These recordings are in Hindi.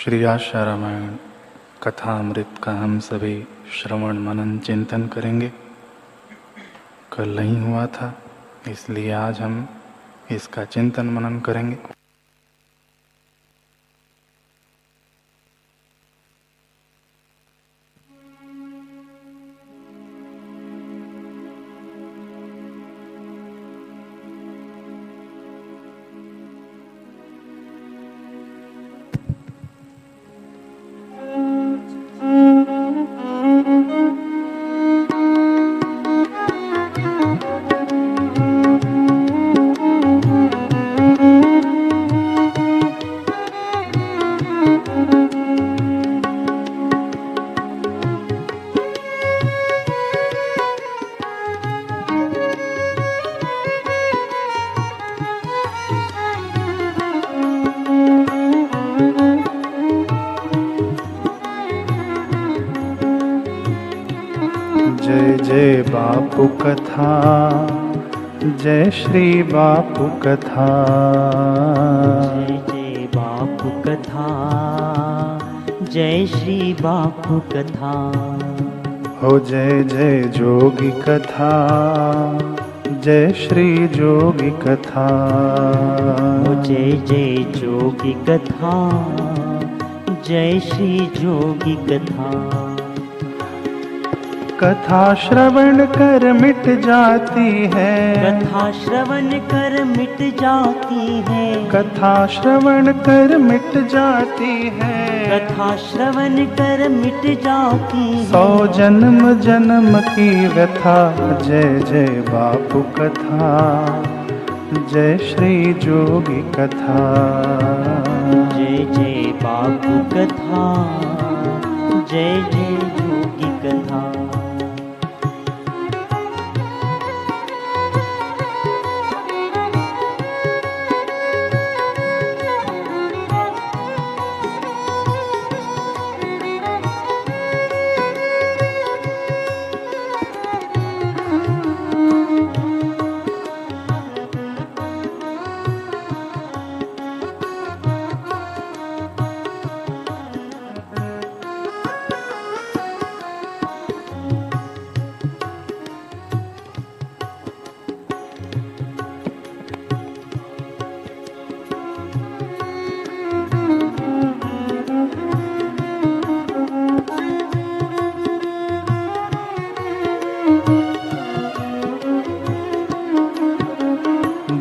श्री आशा रामायण कथामृत का हम सभी श्रवण मनन चिंतन करेंगे। कल नहीं हुआ था, इसलिए आज हम इसका चिंतन मनन करेंगे। जय जय बापू कथा, जय श्री बापू कथा। जय जय बापू कथा, जय श्री बापू कथा। हो जय जय जोगी कथा, जय श्री जोगी कथा। हो जय जय जोगी कथा, जय श्री जोगी कथा। कथा श्रवण कर मिट जाती है, कथा श्रवण कर मिट जाती है, कथा श्रवण कर मिट जाती है। कथा श्रवण कर मिट जाती है। 100 जन्म जन्म की व्यथा। जय जय बापू कथा, जय श्री जोगी कथा। जय जय बापू कथा, जय जय जोगी कथा।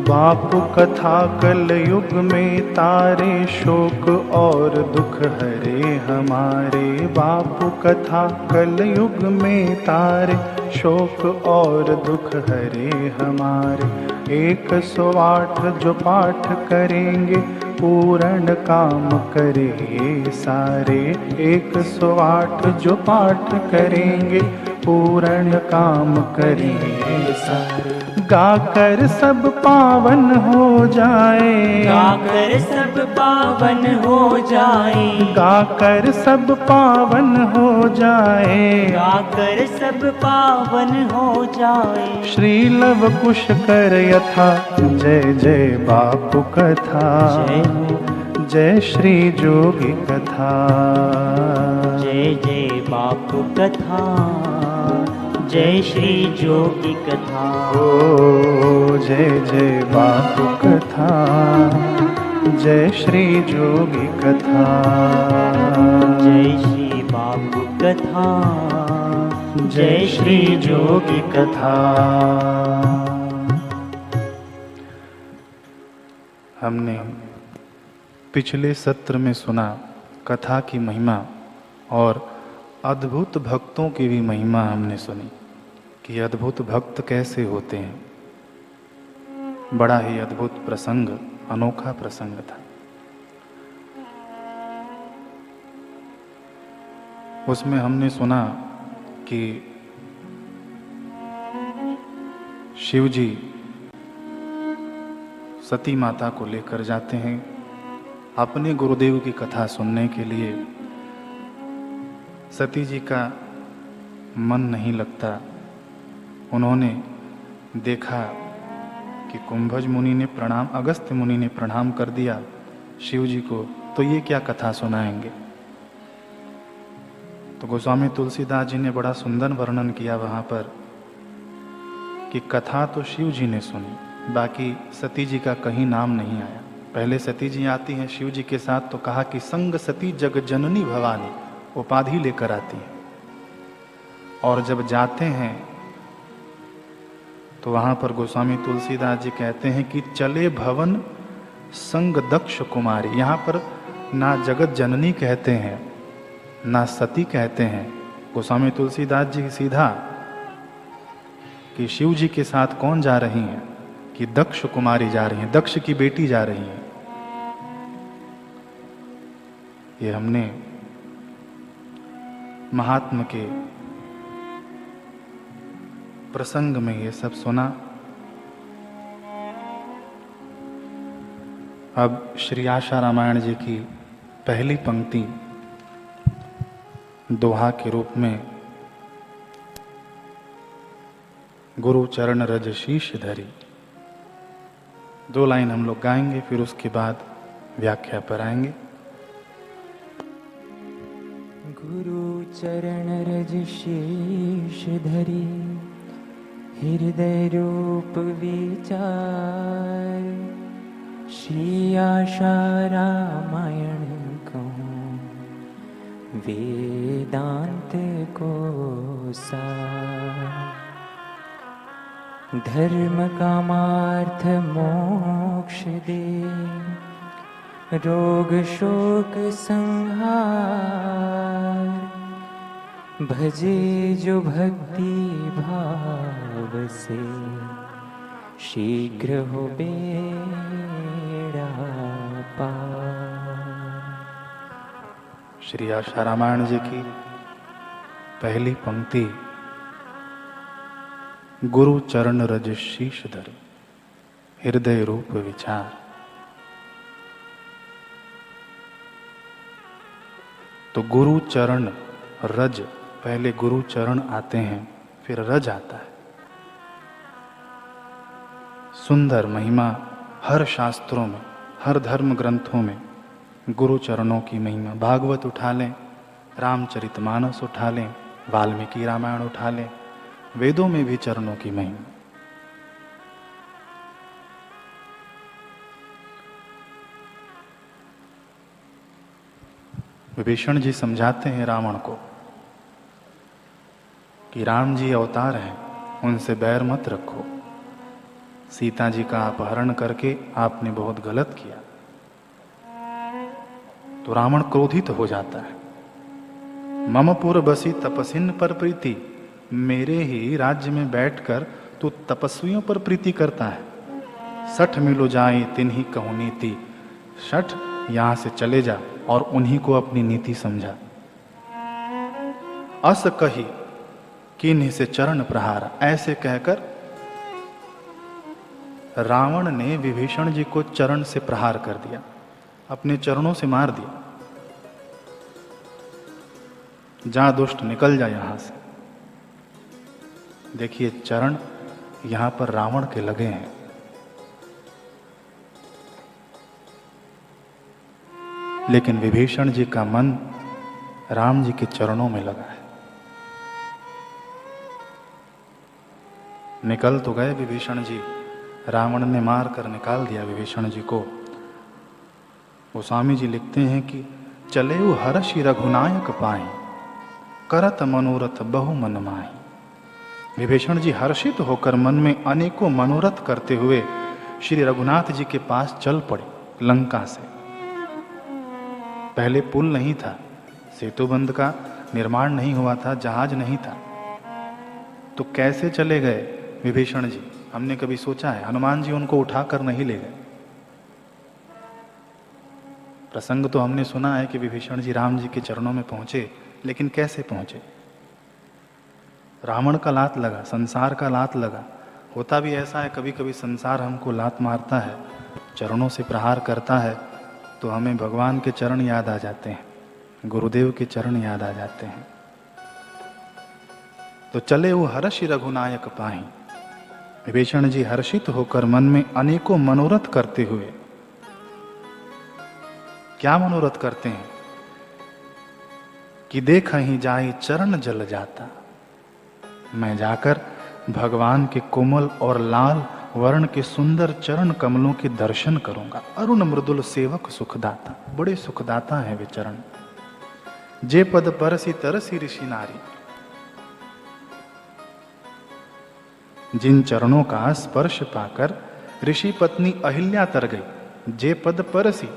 बापू कथा कल युग में तारे शोक और दुख हरे हमारे। बापू कथा कल युग में तारे शोक और दुख हरे हमारे। 108 जो पाठ करेंगे पूर्ण काम करे सारे। 108 जो पाठ करेंगे पूर्ण काम करेंगे सारे। गाकर सब पावन हो जाए, गाकर सब पावन हो जाए, गाकर सब पावन हो जाए, गाकर सब पावन हो जाए। श्री लव कुश कर यथा। जय जय बापू कथा, जय हो, जय श्री जोगी कथा। जय जय बापू कथा, जय श्री जोगी कथा। ओ जय जय बापू कथा, जय श्री जोगी कथा। जय श्री बापू कथा, जय श्री जोगी कथा। हमने पिछले सत्र में सुना कथा की महिमा और अद्भुत भक्तों की भी महिमा हमने सुनी कि अद्भुत भक्त कैसे होते हैं। बड़ा ही अद्भुत प्रसंग, अनोखा प्रसंग था। उसमें हमने सुना कि शिव जी सती माता को लेकर जाते हैं अपने गुरुदेव की कथा सुनने के लिए। सती जी का मन नहीं लगता। उन्होंने देखा कि कुंभज मुनि ने प्रणाम, अगस्त्य मुनि ने प्रणाम कर दिया शिव जी को, तो ये क्या कथा सुनाएंगे। तो गोस्वामी तुलसीदास जी ने बड़ा सुंदर वर्णन किया वहाँ पर कि कथा तो शिव जी ने सुनी, बाकी सती जी का कहीं नाम नहीं आया। पहले सती जी आती हैं शिव जी के साथ, तो कहा कि संग सती जग जननी भवानी, उपाधि लेकर आती हैं। और जब जाते हैं तो वहाँ पर गोस्वामी तुलसीदास जी कहते हैं कि चले भवन संग दक्ष कुमारी। यहाँ पर ना जगत जननी कहते हैं ना सती कहते हैं। गोस्वामी तुलसीदास जी सीधा कि शिव जी के साथ कौन जा रही हैं, कि दक्ष कुमारी जा रही हैं, दक्ष की बेटी जा रही हैं। ये हमने महात्मा के प्रसंग में ये सब सुना। अब श्री आशा रामायण जी की पहली पंक्ति दोहा के रूप में गुरु चरण रज शीश धरी, 2 लाइन हम लोग गाएंगे, फिर उसके बाद व्याख्या पर आएंगे। गुरु चरण रज शीश धरी, हृदय रूप विचार, श्री आशा रामायण कहूँ वेदांत को सार। धर्म कामार्थ मोक्ष दे, रोग शोक संहार, भजे जो भक्ति भाव से, शीघ्र हो बेड़ा पार। श्री आशा रामायण जी की पहली पंक्ति गुरु चरण रज शीश धर, हृदय रूप विचार। तो गुरु चरण रज, पहले गुरु चरण आते हैं, फिर रज आता है। सुंदर महिमा हर शास्त्रों में, हर धर्म ग्रंथों में गुरु चरणों की महिमा। भागवत उठा लें, रामचरितमानस उठा लें, वाल्मीकि रामायण उठा लें, वेदों में भी चरणों की महिमा। विभीषण जी समझाते हैं रावण को कि राम जी अवतार हैं, उनसे बैर मत रखो। सीता जी का अपहरण करके आपने बहुत गलत किया। तो रावण क्रोधित हो जाता है। मम पुर बसी तपसिन पर प्रीति, मेरे ही राज्य में बैठकर तू तपस्वियों पर प्रीति करता है। 60 मिलो जाए तिन्ही कहूँ नीति, 60 यहाँ से चले जा और उन्हीं को अपनी नीति समझा। अस कही किन्हीं से चरण प्रहार, ऐसे कहकर रावण ने विभीषण जी को चरण से प्रहार कर दिया, अपने चरणों से मार दिया। जा दुष्ट, निकल जा यहां से। देखिए चरण यहां पर रावण के लगे हैं। लेकिन विभीषण जी का मन राम जी के चरणों में लगा है। निकल तो गए विभीषण जी, रावण ने मार कर निकाल दिया विभीषण जी को। गोस्वामी जी लिखते हैं कि चले वो हर्षि रघुनायक पाए, करत मनोरथ बहु मन माही। विभीषण जी हर्षित होकर मन में अनेकों मनोरथ करते हुए श्री रघुनाथ जी के पास चल पड़े। लंका से पहले पुल नहीं था, सेतुबंध का निर्माण नहीं हुआ था, जहाज नहीं था, तो कैसे चले गए विभीषण जी? हमने कभी सोचा है? हनुमान जी उनको उठाकर नहीं ले गए। प्रसंग तो हमने सुना है कि विभीषण जी राम जी के चरणों में पहुंचे, लेकिन कैसे पहुंचे? रावण का लात लगा, संसार का लात लगा। होता भी ऐसा है, कभी कभी संसार हमको लात मारता है, चरणों से प्रहार करता है, तो हमें भगवान के चरण याद आ जाते हैं, गुरुदेव के चरण याद आ जाते हैं। तो चले वो हर्षि रघुनायक पाही। विभीषण जी हर्षित होकर मन में अनेकों मनोरथ करते हुए क्या मनोरथ करते हैं कि देखा ही जाए चरण जल जाता। मैं जाकर भगवान के कोमल और लाल वर्ण के सुंदर चरण कमलों के दर्शन करूंगा। अरुण मृदुल सेवक सुखदाता, बड़े सुखदाता है वे चरण। जे पद परसी तरसी ऋषि नारी, जिन चरणों का स्पर्श पाकर ऋषि पत्नी अहिल्या तर गई। जे पद परसी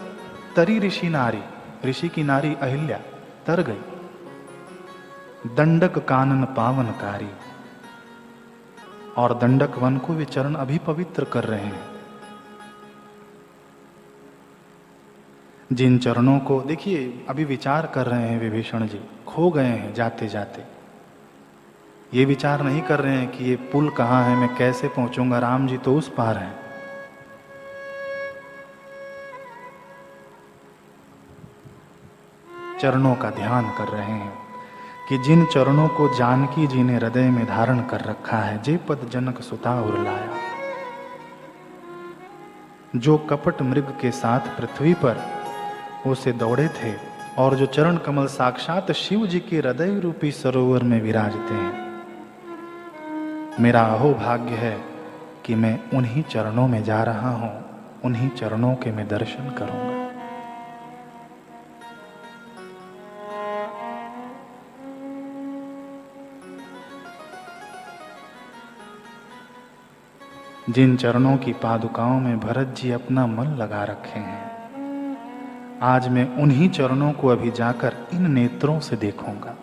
तरी ऋषि नारी, ऋषि की नारी अहिल्या तर गई। दंडक कानन पावनकारी, और दंडक वन को वे चरण अभी पवित्र कर रहे हैं। जिन चरणों को देखिए, अभी विचार कर रहे हैं विभीषण जी, खो गए हैं जाते जाते। ये विचार नहीं कर रहे हैं कि ये पुल कहाँ है, मैं कैसे पहुंचूंगा, राम जी तो उस पार हैं। चरणों का ध्यान कर रहे हैं कि जिन चरणों को जानकी जी ने हृदय में धारण कर रखा है। जे पद जनक सुता उरलाया, जो कपट मृग के साथ पृथ्वी पर उसे दौड़े थे, और जो चरण कमल साक्षात शिव जी के हृदय रूपी सरोवर में विराजते हैं। मेरा अहो भाग्य है कि मैं उन्हीं चरणों में जा रहा हूं, उन्हीं चरणों के मैं दर्शन करूंगा। जिन चरणों की पादुकाओं में भरत जी अपना मन लगा रखे हैं, आज मैं उन्हीं चरणों को अभी जाकर इन नेत्रों से देखूंगा।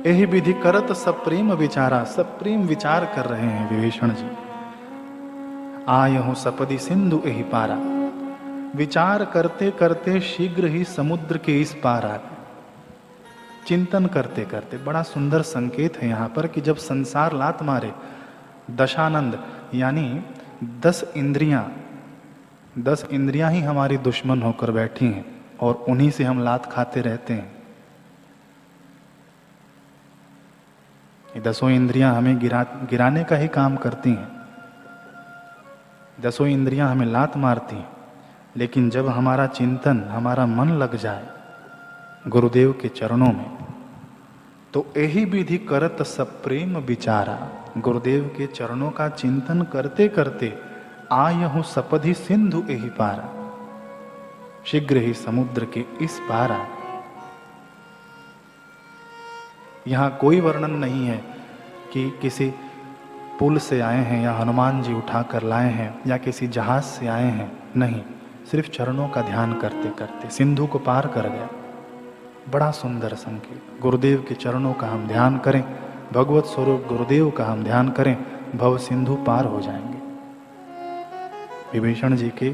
यही विधि करत सब प्रेम विचारा, सब प्रेम विचार कर रहे हैं विभीषण जी। आयहु सपदि सिंधु एहि पारा, विचार करते करते शीघ्र ही समुद्र के इस पार आ गए। चिंतन करते करते, बड़ा सुंदर संकेत है यहाँ पर कि जब संसार लात मारे, दशानंद यानी 10 इंद्रियां ही हमारी दुश्मन होकर बैठी हैं, और उन्हीं से हम लात खाते रहते हैं। ये 10 इंद्रियां हमें गिराने का ही काम करती हैं। 10 इंद्रियां हमें लात मारती हैं, लेकिन जब हमारा चिंतन, हमारा मन लग जाए गुरुदेव के चरणों में, तो यही विधि करत सब प्रेम विचारा। गुरुदेव के चरणों का चिंतन करते करते आयहु सपधि सिंधु एहि पारा, शीघ्र ही समुद्र के इस पारा। यहां कोई वर्णन नहीं है कि किसी पुल से आए हैं, या हनुमान जी उठाकर लाए हैं, या किसी जहाज से आए हैं। नहीं, सिर्फ चरणों का ध्यान करते करते सिंधु को पार कर गया। बड़ा सुंदर संकेत। गुरुदेव के चरणों का हम ध्यान करें, भगवत स्वरूप गुरुदेव का हम ध्यान करें, भव सिंधु पार हो जाएंगे। विभीषण जी के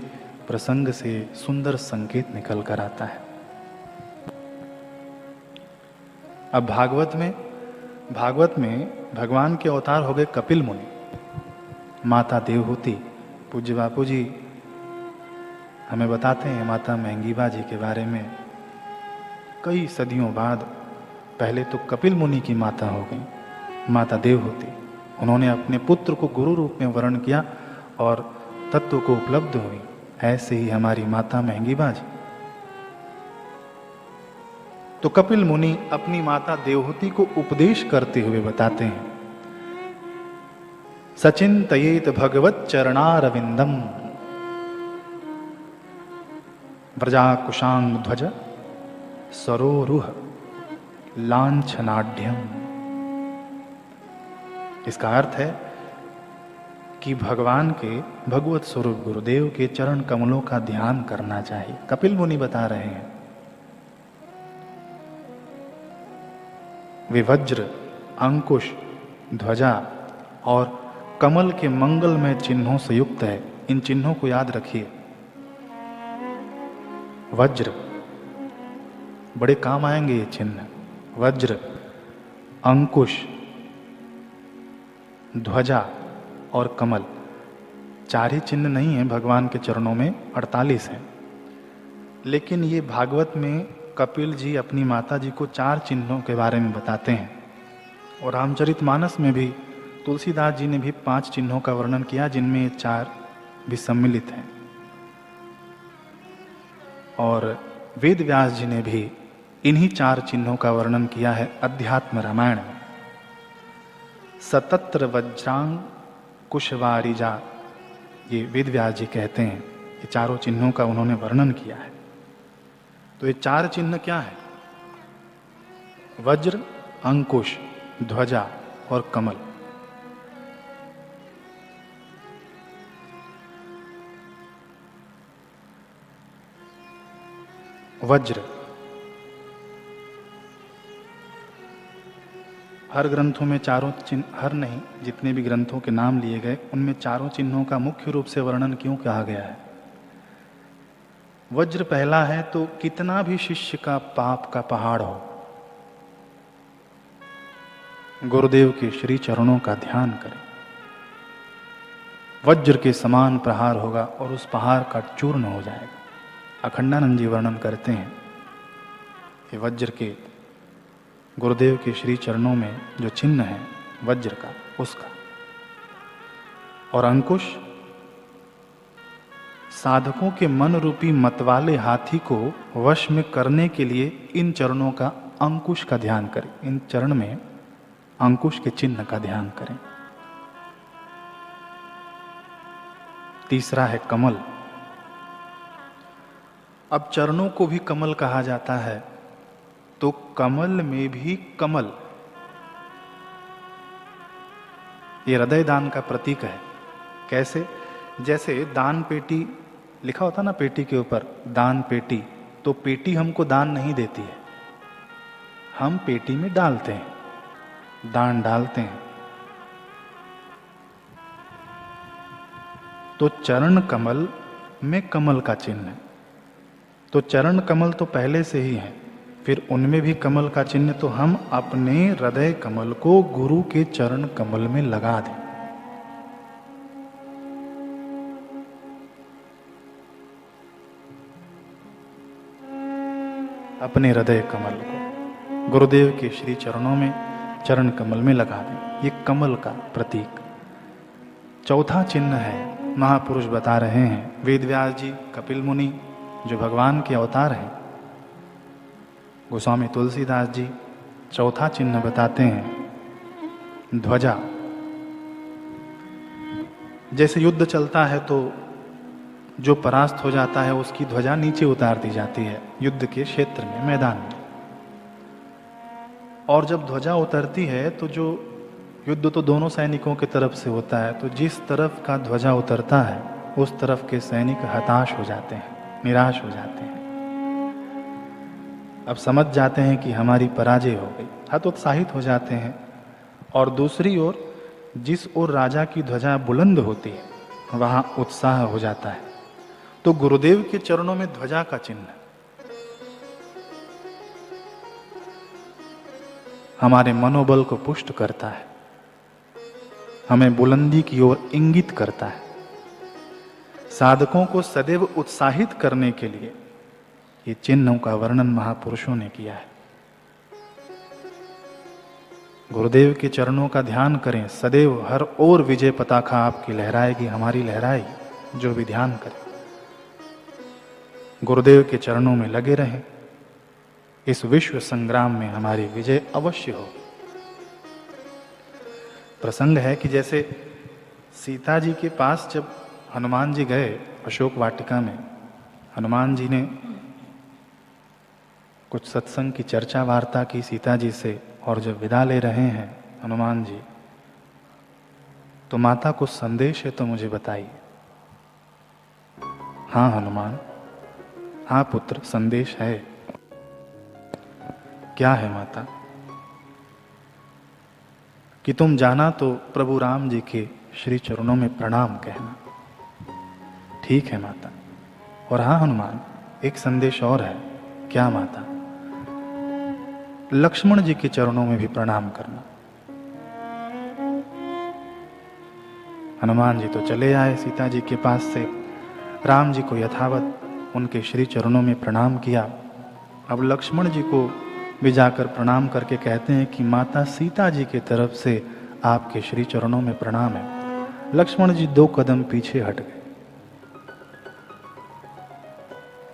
प्रसंग से सुंदर संकेत निकल कर आता है। अब भागवत में भगवान के अवतार हो गए कपिल मुनि, माता देवहूति। पूज्य बापू जी हमें बताते हैं माता महंगीबा जी के बारे में। कई सदियों बाद पहले तो कपिल मुनि की माता हो गई माता देवहूति। उन्होंने अपने पुत्र को गुरु रूप में वर्ण किया और तत्व को उपलब्ध हुई। ऐसे ही हमारी माता महंगीबा जी। तो कपिल मुनि अपनी माता देवहूति को उपदेश करते हुए बताते हैं, सचिंतयेत भगवत चरणारविंदम व्रजाकुशांग ध्वज सरोरुह लांछनाढ्यम। इसका अर्थ है कि भगवान के भगवत स्वरूप गुरुदेव के चरण कमलों का ध्यान करना चाहिए। कपिल मुनि बता रहे हैं, वे वज्र, अंकुश, ध्वजा और कमल के मंगलमय चिन्हों से युक्त है। इन चिन्हों को याद रखिए। वज्र, बड़े काम आएंगे ये चिन्ह। वज्र, अंकुश, ध्वजा और कमल। 4 ही चिन्ह नहीं है भगवान के चरणों में, 48 हैं। लेकिन ये भागवत में कपिल जी अपनी माता जी को 4 चिन्हों के बारे में बताते हैं। और रामचरितमानस में भी तुलसीदास जी ने भी 5 चिन्हों का वर्णन किया, जिनमें ये 4 भी सम्मिलित हैं। और वेद व्यास जी ने भी इन्हीं 4 चिन्हों का वर्णन किया है अध्यात्म रामायण में। सतत्र वज्रांग कुशवारिजा, ये वेद व्यास जी कहते हैं, ये 4 चिन्हों का उन्होंने वर्णन किया है। तो ये 4 चिन्ह क्या है? वज्र, अंकुश, ध्वजा और कमल। वज्र, हर ग्रंथों में 4 चिन्ह, हर नहीं, जितने भी ग्रंथों के नाम लिए गए उनमें 4 चिन्हों का मुख्य रूप से वर्णन क्यों कहा गया है? वज्र पहला है तो कितना भी शिष्य का पाप का पहाड़ हो, गुरुदेव के श्री चरणों का ध्यान करें, वज्र के समान प्रहार होगा और उस पहाड़ का चूर्ण हो जाएगा। अखंडानंद जी वर्णन करते हैं कि वज्र के, गुरुदेव के श्री चरणों में जो चिन्ह है वज्र का, उसका। और अंकुश, साधकों के मन रूपी मतवाले हाथी को वश में करने के लिए इन चरणों का अंकुश का ध्यान करें। इन चरण में अंकुश के चिन्ह का ध्यान करें। तीसरा है कमल। अब चरणों को भी कमल कहा जाता है, तो कमल में भी कमल, ये हृदय दान का प्रतीक है। कैसे? जैसे दान पेटी लिखा होता ना, पेटी के ऊपर दान पेटी, तो पेटी हमको दान नहीं देती है, हम पेटी में डालते हैं, दान डालते हैं। तो चरण कमल में कमल का चिन्ह है। तो चरण कमल तो पहले से ही है, फिर उनमें भी कमल का चिन्ह, तो हम अपने हृदय कमल को गुरु के चरण कमल में लगा दें। अपने हृदय कमल को गुरुदेव के श्री चरणों में, चरण कमल में लगा दें। ये कमल का प्रतीक। चौथा चिन्ह है, महापुरुष बता रहे हैं, वेद व्यास जी, कपिल मुनि जो भगवान के अवतार हैं, गोस्वामी तुलसीदास जी, चौथा चिन्ह बताते हैं ध्वजा। जैसे युद्ध चलता है तो जो परास्त हो जाता है उसकी ध्वजा नीचे उतार दी जाती है युद्ध के क्षेत्र में, मैदान में। और जब ध्वजा उतरती है तो जो युद्ध तो दोनों सैनिकों की तरफ से होता है, तो जिस तरफ का ध्वजा उतरता है उस तरफ के सैनिक हताश हो जाते हैं, निराश हो जाते हैं। अब समझ जाते हैं कि हमारी पराजय हो गई, हतोत्साहित हो जाते हैं। और दूसरी ओर जिस ओर राजा की ध्वजा बुलंद होती है वहां उत्साह हो जाता है। तो गुरुदेव के चरणों में ध्वजा का चिन्ह हमारे मनोबल को पुष्ट करता है, हमें बुलंदी की ओर इंगित करता है। साधकों को सदैव उत्साहित करने के लिए ये चिन्हों का वर्णन महापुरुषों ने किया है। गुरुदेव के चरणों का ध्यान करें, सदैव हर ओर विजय पताका आपकी लहराएगी, हमारी लहराएगी, जो भी ध्यान करे। गुरुदेव के चरणों में लगे रहें, इस विश्व संग्राम में हमारी विजय अवश्य हो। प्रसंग है कि जैसे सीता जी के पास जब हनुमान जी गए अशोक वाटिका में, हनुमान जी ने कुछ सत्संग की चर्चा वार्ता की सीता जी से, और जब विदा ले रहे हैं हनुमान जी, तो माता को संदेश है तो मुझे बताइए। हाँ हनुमान, हाँ पुत्र, संदेश है। क्या है माता? कि तुम जाना तो प्रभु राम जी के श्री चरणों में प्रणाम कहना। ठीक है माता। और हाँ हनुमान, एक संदेश और है। क्या माता? लक्ष्मण जी के चरणों में भी प्रणाम करना। हनुमान जी तो चले आए सीता जी के पास से, राम जी को यथावत उनके श्री चरणों में प्रणाम किया। अब लक्ष्मण जी को भी जाकर प्रणाम करके कहते हैं कि माता सीता जी की तरफ से आपके श्री चरणों में प्रणाम है। लक्ष्मण जी 2 कदम पीछे हट गए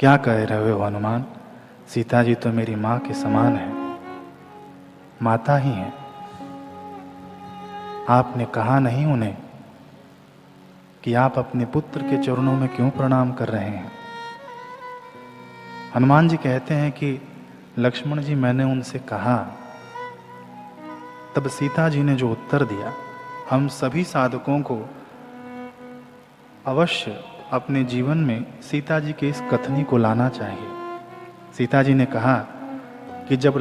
क्या कह रहे हो हनुमान? सीता जी तो मेरी माँ के समान है, माता ही है। आपने कहा नहीं उन्हें कि आप अपने पुत्र के चरणों में क्यों प्रणाम कर रहे हैं? हनुमान जी कहते हैं कि लक्ष्मण जी, मैंने उनसे कहा। तब सीता जी ने जो उत्तर दिया, हम सभी साधकों को अवश्य अपने जीवन में सीता जी के इस कथनी को लाना चाहिए। सीता जी ने कहा कि जब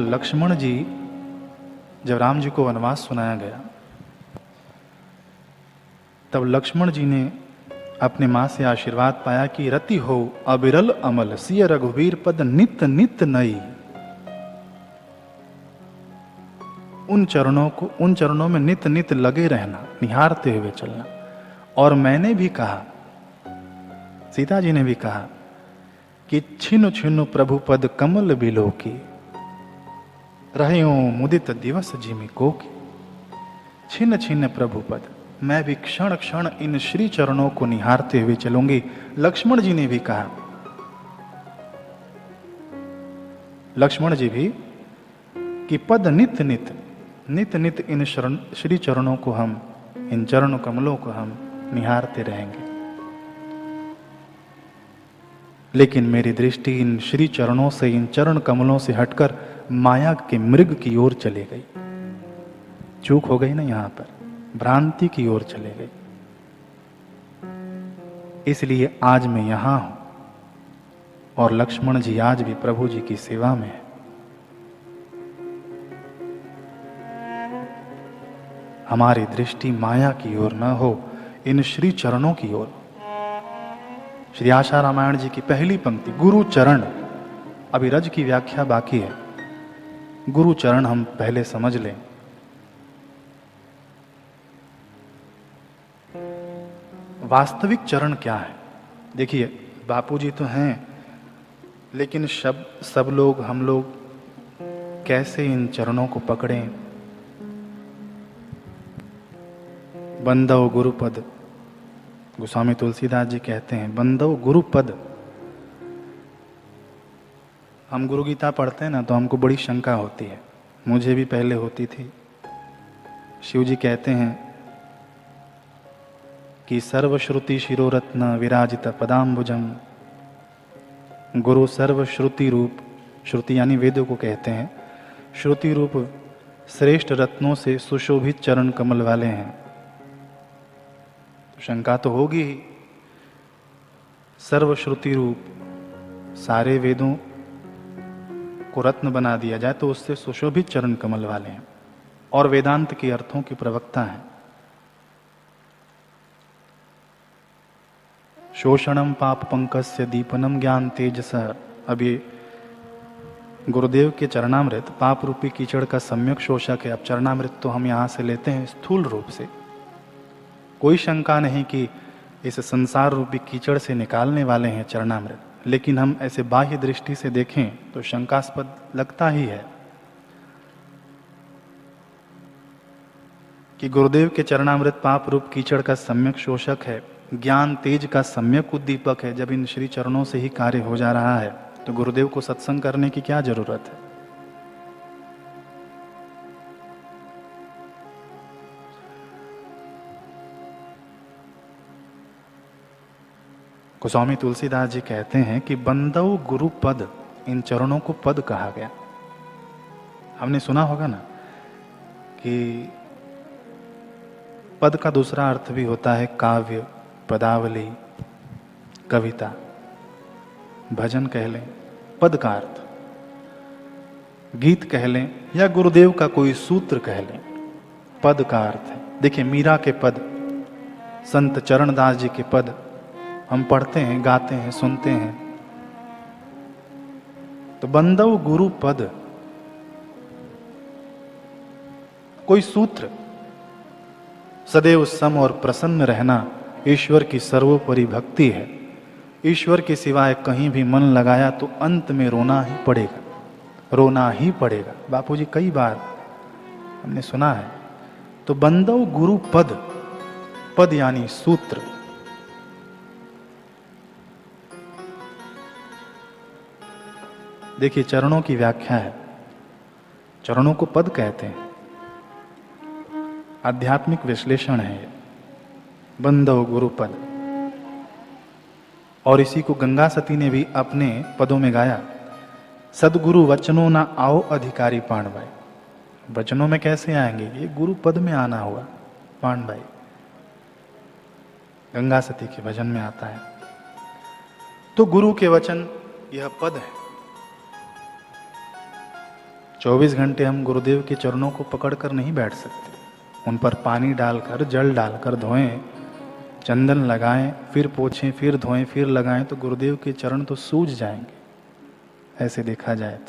राम जी को वनवास सुनाया गया, तब लक्ष्मण जी ने अपने माँ से आशीर्वाद पाया कि रति हो अबिरल अमल सिय रघुवीर पद नित नित नई। उन चरणों में नित नित लगे रहना, निहारते हुए चलना। और मैंने भी कहा, सीता जी ने भी कहा कि छिनु छिनु प्रभु पद कमल बिलो की रहे मुदित दिवस जिमि को की। छिन छिन प्रभु पद, मैं भी क्षण क्षण इन श्री चरणों को निहारते हुए चलूंगी। लक्ष्मण जी ने भी कहा, लक्ष्मण जी भी कि पद नित नित इन श्री चरणों को हम, इन चरण कमलों को हम निहारते रहेंगे। लेकिन मेरी दृष्टि इन श्री चरणों से, इन चरण कमलों से हटकर माया के मृग की ओर चली गई। चूक हो गई ना, यहां पर भ्रांति की ओर चले गई। इसलिए आज मैं यहां हूं और लक्ष्मण जी आज भी प्रभु जी की सेवा में है। हमारी दृष्टि माया की ओर न हो, इन श्री चरणों की ओर। श्री आशा रामायण जी की पहली पंक्ति, गुरु चरण। अभी रज की व्याख्या बाकी है, गुरु चरण हम पहले समझ लें। वास्तविक चरण क्या है? देखिए, बापूजी तो हैं, लेकिन सब लोग, हम लोग कैसे इन चरणों को पकड़ें? बंदव गुरुपद, गोस्वामी तुलसीदास जी कहते हैं, बंदव गुरुपद। हम गुरु गीता पढ़ते हैं ना, तो हमको बड़ी शंका होती है, मुझे भी पहले होती थी। शिव जी कहते हैं कि सर्वश्रुति शिरोरत्न विराजित पदाम्बुजम। गुरु सर्वश्रुति रूप, श्रुति यानी वेदों को कहते हैं, श्रुति रूप श्रेष्ठ रत्नों से सुशोभित चरण कमल वाले हैं। तो शंका तो होगी ही, सर्वश्रुति रूप सारे वेदों को रत्न बना दिया जाए तो उससे सुशोभित चरण कमल वाले हैं और वेदांत के अर्थों की प्रवक्ता हैं। शोषणम पाप पंकस्य दीपनम ज्ञान तेजस। अब ये गुरुदेव के चरणामृत पाप रूपी कीचड़ का सम्यक शोषक है। अब चरणामृत तो हम यहाँ से लेते हैं स्थूल रूप से, कोई शंका नहीं कि इस संसार रूपी कीचड़ से निकालने वाले हैं चरणामृत, लेकिन हम ऐसे बाह्य दृष्टि से देखें तो शंकास्पद लगता ही है कि गुरुदेव के चरणामृत पाप रूप कीचड़ का सम्यक शोषक है, ज्ञान तेज का सम्यक उद्दीपक है। जब इन श्री चरणों से ही कार्य हो जा रहा है तो गुरुदेव को सत्संग करने की क्या जरूरत है? गोस्वामी तुलसीदास जी कहते हैं कि बंदव गुरु पद, इन चरणों को पद कहा गया। हमने सुना होगा ना कि पद का दूसरा अर्थ भी होता है काव्य, पदावली, कविता, भजन कह लें, पद का अर्थ गीत कह लें या गुरुदेव का कोई सूत्र कह लें, पद का अर्थ है। देखिए, मीरा के पद, संत चरणदास जी के पद हम पढ़ते हैं, गाते हैं, सुनते हैं। तो बंदव गुरु पद कोई सूत्र, सदैव सम और प्रसन्न रहना ईश्वर की सर्वोपरि भक्ति है। ईश्वर के सिवाय कहीं भी मन लगाया तो अंत में रोना ही पड़ेगा, रोना ही पड़ेगा। बापूजी कई बार हमने सुना है। तो बंदव गुरु पद, पद यानी सूत्र। देखिए, चरणों की व्याख्या है, चरणों को पद कहते हैं, आध्यात्मिक विश्लेषण है ये। बंधो गुरुपद, और इसी को गंगा सती ने भी अपने पदों में गाया। सदगुरु वचनों ना आओ अधिकारी पाण भाई। वचनों में कैसे आएंगे? ये गुरु पद में आना हुआ पाण भाई, गंगा सती के भजन में आता है। तो गुरु के वचन यह पद है। 24 घंटे हम गुरुदेव के चरणों को पकड़कर नहीं बैठ सकते, उन पर पानी डालकर, जल डालकर धोएं, चंदन लगाएं, फिर पोछें, फिर धोएं, फिर लगाएं, तो गुरुदेव के चरण तो सूज जाएंगे, ऐसे देखा जाए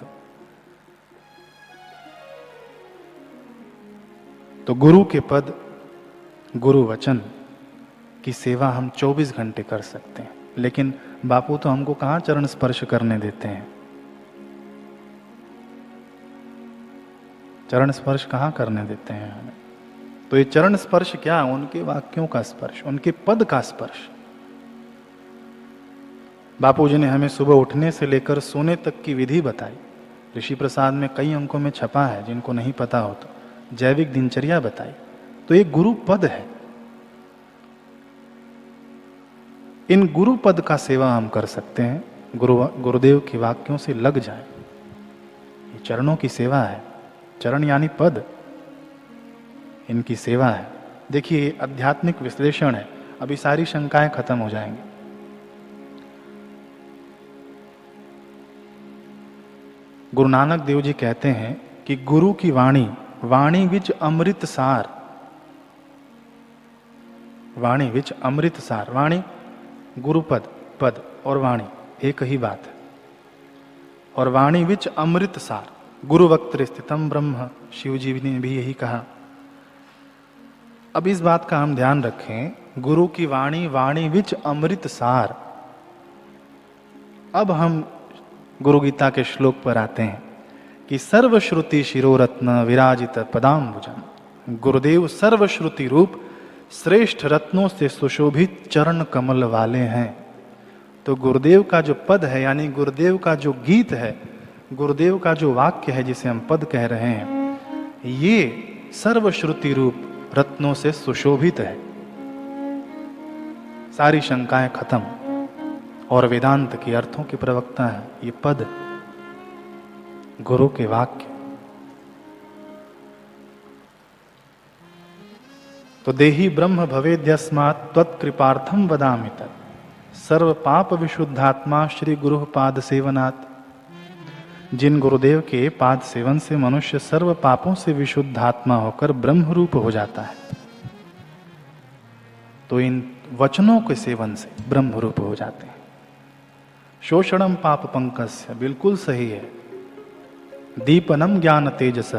तो गुरु के पद, गुरु वचन की सेवा हम 24 घंटे कर सकते हैं। लेकिन बापू तो हमको कहाँ चरण स्पर्श करने देते हैं? चरण स्पर्श कहाँ करने देते हैं हमें? तो ये चरण स्पर्श क्या? उनके वाक्यों का स्पर्श, उनके पद का स्पर्श। बापू जी ने हमें सुबह उठने से लेकर सोने तक की विधि बताई। ऋषि प्रसाद में कई अंकों में छपा है, जिनको नहीं पता हो तो। जैविक दिनचर्या बताई। तो ये गुरु पद है। इन गुरु पद का सेवा हम कर सकते हैं। गुरुदेव के वाक्यों से लग जाए, ये चरणों की सेवा है। चरण यानी पद, इनकी सेवा है। देखिए, आध्यात्मिक विश्लेषण है। अभी सारी शंकाएं खत्म हो जाएंगी। गुरु नानक देव जी कहते हैं कि गुरु की वाणी, वाणी विच अमृत सार, वाणी विच अमृत सार। वाणी, गुरुपद, पद और वाणी एक ही बात है। और वाणी विच अमृत सार, गुरु वक्त्र स्थितम ब्रह्म, शिव जी ने भी यही कहा। अब इस बात का हम ध्यान रखें, गुरु की वाणी, वाणी विच अमृत सार। अब हम गुरु गीता के श्लोक पर आते हैं कि सर्वश्रुति शिरोरत्न विराजित पदाम्बुजम। गुरुदेव सर्वश्रुति रूप श्रेष्ठ रत्नों से सुशोभित चरण कमल वाले हैं। तो गुरुदेव का जो पद है, यानी गुरुदेव का जो गीत है, गुरुदेव का जो वाक्य है, जिसे हम पद कह रहे हैं, ये सर्वश्रुति रूप रत्नों से सुशोभित है। सारी शंकाएं खत्म, और वेदांत के अर्थों के प्रवक्ता है ये पद, गुरु के वाक्य। तो देहि ब्रह्म भवेद्यस्मात् त्वत्कृपार्थम वदामि तत् सर्व पाप विशुद्धात्मा श्री गुरु पाद सेवनात्। जिन गुरुदेव के पाद सेवन से मनुष्य सर्व पापों से विशुद्धात्मा होकर ब्रह्म रूप हो जाता है, तो इन वचनों के सेवन से ब्रह्म रूप हो जाते हैं। शोषणम पाप पंकस्य, बिल्कुल सही है। दीपनम ज्ञान तेजस,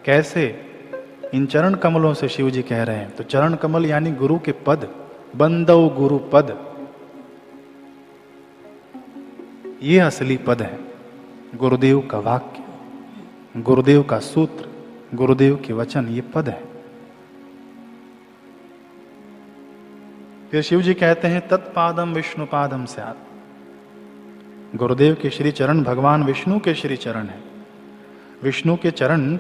कैसे? इन चरण कमलों से शिव जी कह रहे हैं। तो चरण कमल यानी गुरु के पद, बंदौ गुरु पद, ये असली पद है। गुरुदेव का वाक्य, गुरुदेव का सूत्र, गुरुदेव के वचन, ये पद है। फिर शिव जी कहते हैं तत्पादम विष्णु पादम स्यात्। गुरुदेव के श्री चरण भगवान विष्णु के श्री चरण है। विष्णु के चरण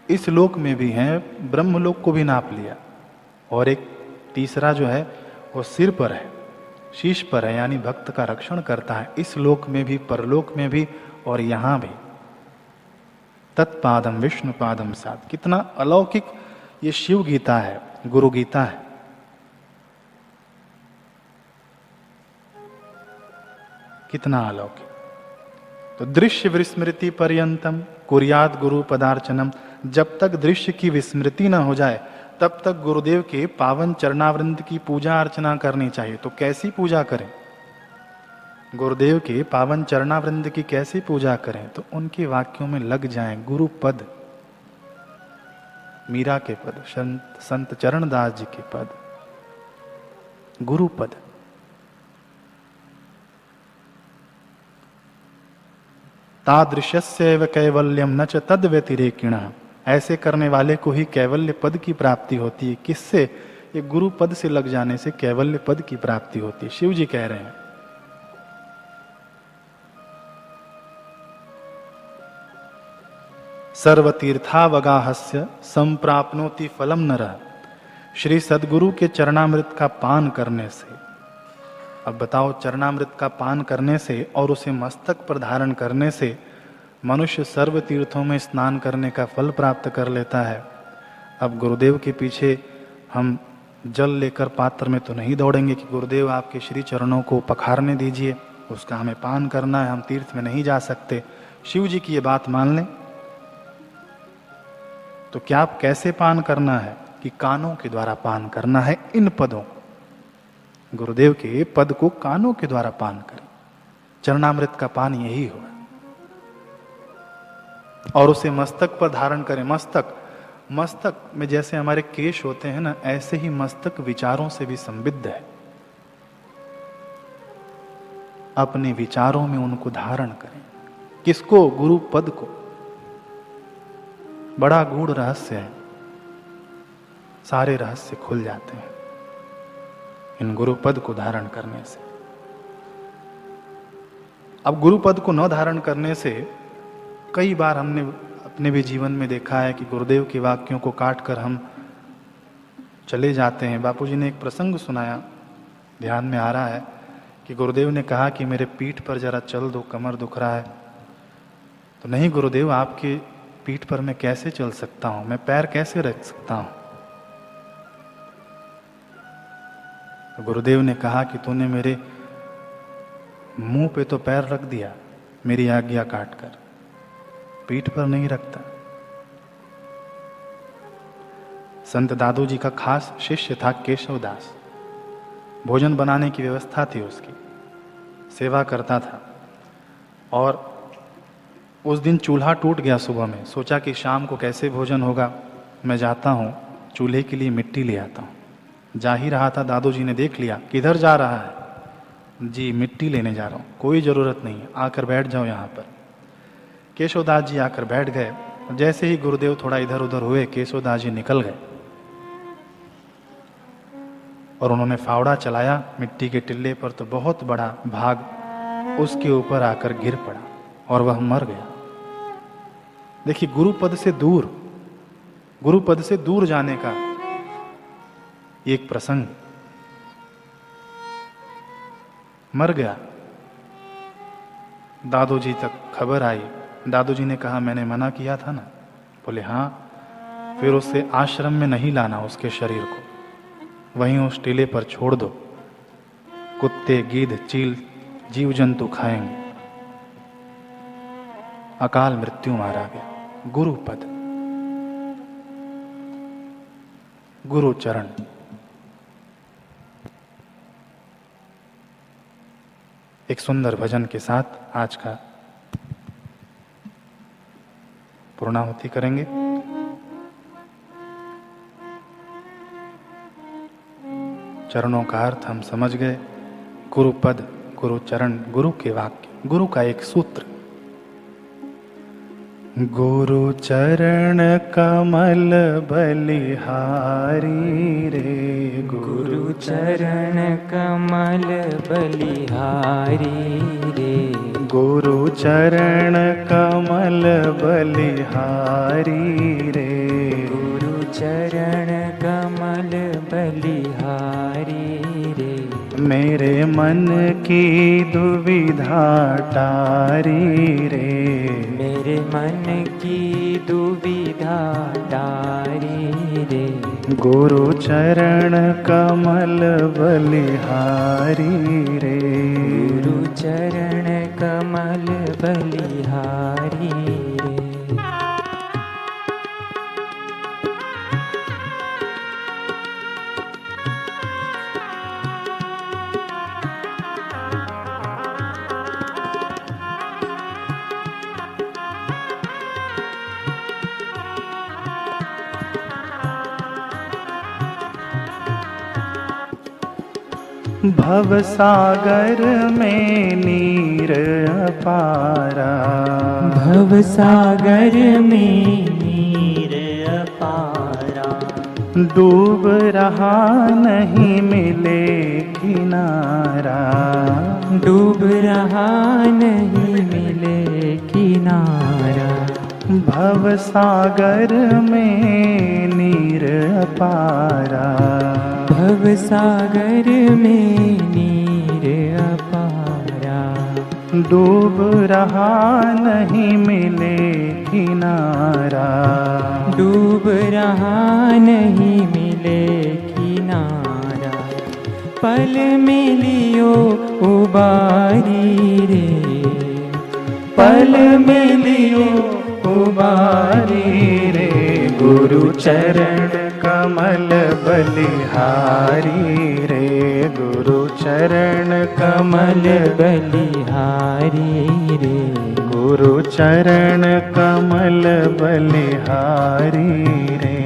इस लोक में भी हैं, ब्रह्मलोक को भी नाप लिया। और एक तीसरा जो है वो सिर पर है, शीश पर है, यानी भक्त का रक्षण करता है, इस लोक में भी, परलोक में भी और यहां भी। तत्पादम विष्णु पादम स्यात्। कितना अलौकिक ये शिव गीता है, गुरु गीता है। कितना अलौकिक। तो दृश्य विस्मृति पर्यंतम कुर्याद गुरु पदार्चनम। जब तक दृश्य की विस्मृति न हो जाए तब तक गुरुदेव के पावन चरणावृंद की पूजा अर्चना करनी चाहिए। तो कैसी पूजा करें? गुरुदेव के पावन चरणावृंद की कैसी पूजा करें? तो उनके वाक्यों में लग जाएं। गुरु पद, मीरा के पद, संत चरणदास जी के पद, गुरु पद। तादृश्यस्यैव कैवल्यम न च तद व्यतिरेकिणः। ऐसे करने वाले को ही कैवल्य पद की प्राप्ति होती है। किससे? ये गुरु पद से लग जाने से कैवल्य पद की प्राप्ति होती है। शिव जी कह रहे हैं। सर्वतीर्थावगाहस्य संप्राप्नोति फलम नरः। श्री सद्गुरु के चरणामृत का पान करने से, अब बताओ, चरणामृत का पान करने से और उसे मस्तक पर धारण करने से मनुष्य सर्व तीर्थों में स्नान करने का फल प्राप्त कर लेता है। अब गुरुदेव के पीछे हम जल लेकर पात्र में तो नहीं दौड़ेंगे कि गुरुदेव आपके श्री चरणों को पखारने दीजिए, उसका हमें पान करना है, हम तीर्थ में नहीं जा सकते। शिव जी की ये बात मान लें तो क्या आप कैसे पान करना है कि कानों के द्वारा पान करना है। इन पदों, गुरुदेव के पद को कानों के द्वारा पान करें। चरणामृत का पान यही होगा। और उसे मस्तक पर धारण करें। मस्तक में जैसे हमारे केश होते हैं ना, ऐसे ही मस्तक विचारों से भी संबिद्ध है। अपने विचारों में उनको धारण करें। किसको? गुरु पद को। बड़ा गूढ़ रहस्य है, सारे रहस्य खुल जाते हैं इन गुरु पद को धारण करने से। अब गुरु पद को न धारण करने से कई बार हमने अपने भी जीवन में देखा है कि गुरुदेव के वाक्यों को काट कर हम चले जाते हैं। बापूजी ने एक प्रसंग सुनाया, ध्यान में आ रहा है कि गुरुदेव ने कहा कि मेरे पीठ पर जरा चल दो, कमर दुख रहा है। तो नहीं गुरुदेव, आपके पीठ पर मैं कैसे चल सकता हूं, मैं पैर कैसे रख सकता हूं। तो गुरुदेव ने कहा कि तूने मेरे मुंह पे तो पैर रख दिया, मेरी आज्ञा काट कर, पीठ पर नहीं रखता। संत दादू जी का खास शिष्य था केशव दास। भोजन बनाने की व्यवस्था थी, उसकी सेवा करता था। और उस दिन चूल्हा टूट गया सुबह में। सोचा कि शाम को कैसे भोजन होगा, मैं जाता हूँ चूल्हे के लिए मिट्टी ले आता हूँ। जा ही रहा था, दादू जी ने देख लिया। किधर जा रहा है? जी मिट्टी लेने जा रहा हूँ। कोई ज़रूरत नहीं, आकर बैठ जाओ यहाँ पर। केशवदास जी आकर बैठ गए। जैसे ही गुरुदेव थोड़ा इधर उधर हुए, केशवदास जी निकल गए और उन्होंने फावड़ा चलाया मिट्टी के टिल्ले पर, तो बहुत बड़ा भाग उसके ऊपर आकर गिर पड़ा और वह मर गया। देखिए, गुरुपद से दूर जाने का एक प्रसंग। मर गया। दादू जी तक खबर आई। दादू जी ने कहा मैंने मना किया था ना। बोले हाँ। फिर उसे आश्रम में नहीं लाना, उसके शरीर को वहीं उस टीले पर छोड़ दो, कुत्ते गिद्ध चील जीव जंतु खाएंगे। अकाल मृत्यु मारा गया। गुरुपद, गुरु चरण। एक सुंदर भजन के साथ आज का पूर्णाहुति करेंगे। चरणों का अर्थ हम समझ गए। गुरुपद, गुरु चरण, गुरु के वाक्य, गुरु का एक सूत्र। गुरु चरण कमल बलिहारी रे, गुरु चरण कमल बलिहारी रे, गुरु चरण कमल बलिहारी रे, गुरु चरण कमल बलिहारी रे। मेरे मन की दुविधा टारी रे, मेरे मन की दुविधा टारी रे। गुरु चरण कमल बलिहारी रे, गुरु चरण कमल बलिहारी रे। भवसागर में नीर अपारा, भवसागर में नीर अपारा, डूब रहा नहीं मिले किनारा, डूब रहा नहीं मिले किनारा। भव सागर में नीर अपारा, भव सागर में नीर अपारा। डूब रहा नहीं मिले किनारा, डूब रहा नहीं मिले किनारा। पल में लियो उबारी रे, पल में लियो उबारी रे। गुरु चरण कमल बलिहारी रे, गुरु चरण कमल बलिहारी रे, गुरु चरण कमल बलिहारी रे।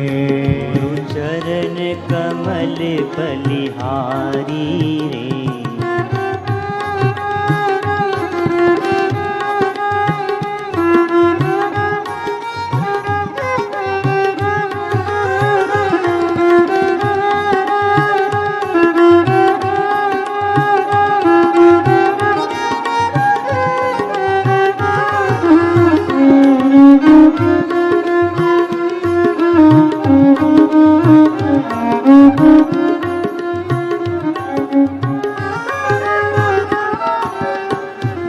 गुरु चरण कमल बलिहारी रे।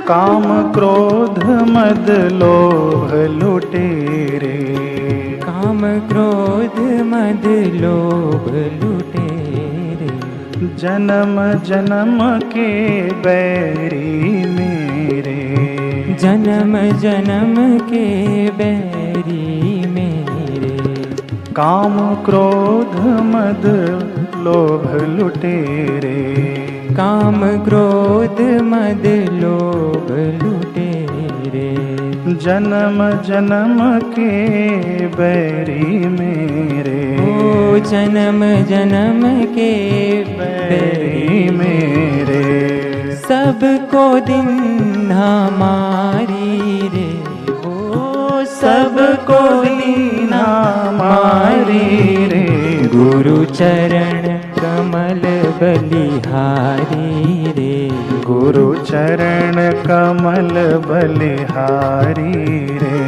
काम क्रोध मद लोभ लुटेरे, काम क्रोध मद लोभ लुटेरे। जन्म जन्म के बैरी मेरे, जन्म जन्म के बैरी मेरे। काम क्रोध मद लोभ लुटेरे, काम क्रोध मद लोभ लुटेरे। जन्म जन्म के बैरी मेरे, ओ जन्म जन्म के बैरी मेरे। सबको दिन हमारी रे, ओ सबको दीना मारी रे। गुरु चरण कमल बलिहारी रे, गुरु चरण कमल बलिहारी रे।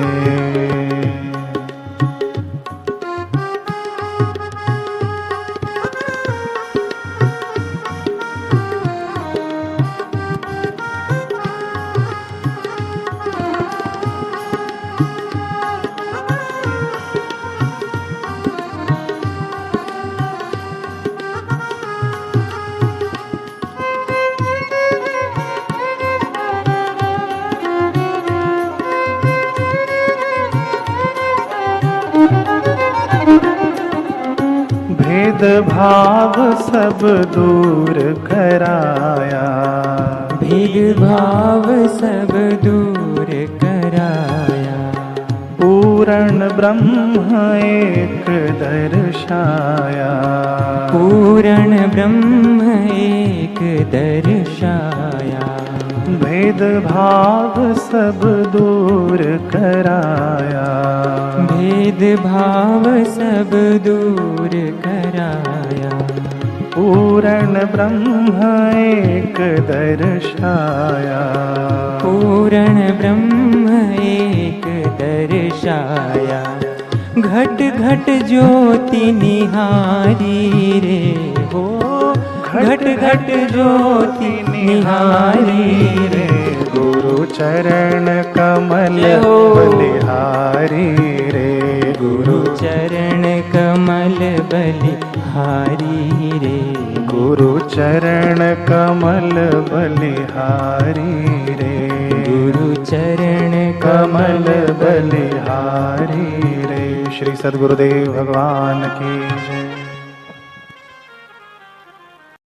भेद भाव सब दूर कराया, भेद भाव सब दूर कराया। पूर्ण ब्रह्म एक दर्शाया, पूर्ण ब्रह्म एक दर्शाया। भेद भाव सब दूर कराया, भेद भाव सब दूर कराया। पूर्ण ब्रह्म एक दर्शाया, पूर्ण ब्रह्म एक दर्शाया। घट घट ज्योति निहारी रे, हो घट घट ज्योति निहारी रे। गुरु चरण कमल बलिहारी रे, गुरु चरण कमल बलिहारी रे, गुरु चरण कमल बलिहारी रे। गुरु चरण कमल बलिहारी रे। श्री सद्गुरुदेव भगवान की जय।